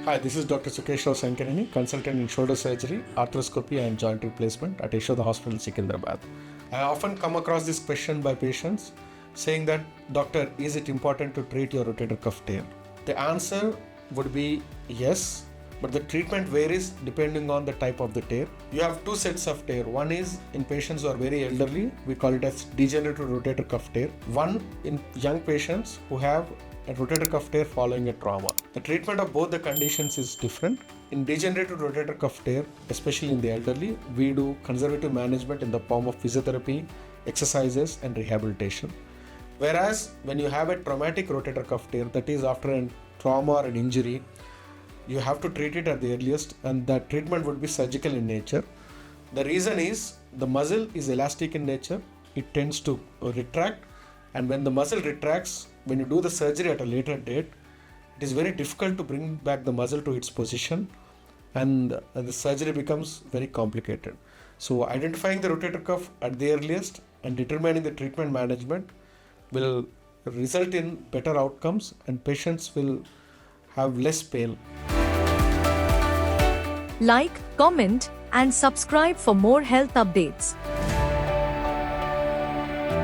Hi, this is Dr. Sukesh Rao Sankineani, consultant in shoulder surgery, arthroscopy and joint replacement at Yashoda Hospitals, Hyderabad. I often come across this question by patients saying that, Doctor, is it important to treat your rotator cuff tear? The answer would be yes, but the treatment varies depending on the type of the tear. You have two sets of tear. One is in patients who are very elderly, we call it as degenerative rotator cuff tear. One in young patients who have a rotator cuff tear following a trauma. The treatment of both the conditions is different. In degenerative rotator cuff tear, especially in the elderly, we do conservative management in the form of physiotherapy, exercises and rehabilitation. Whereas when you have a traumatic rotator cuff tear, that is after a trauma or an injury, you have to treat it at the earliest, and that treatment would be surgical in nature. The reason is the muscle is elastic in nature. It tends to retract, and when the muscle retracts, when you do the surgery at a later date, it is very difficult to bring back the muscle to its position, and the surgery becomes very complicated. So identifying the rotator cuff at the earliest and determining the treatment management will result in better outcomes, and patients will have less pain. Like, comment, and subscribe for more health updates.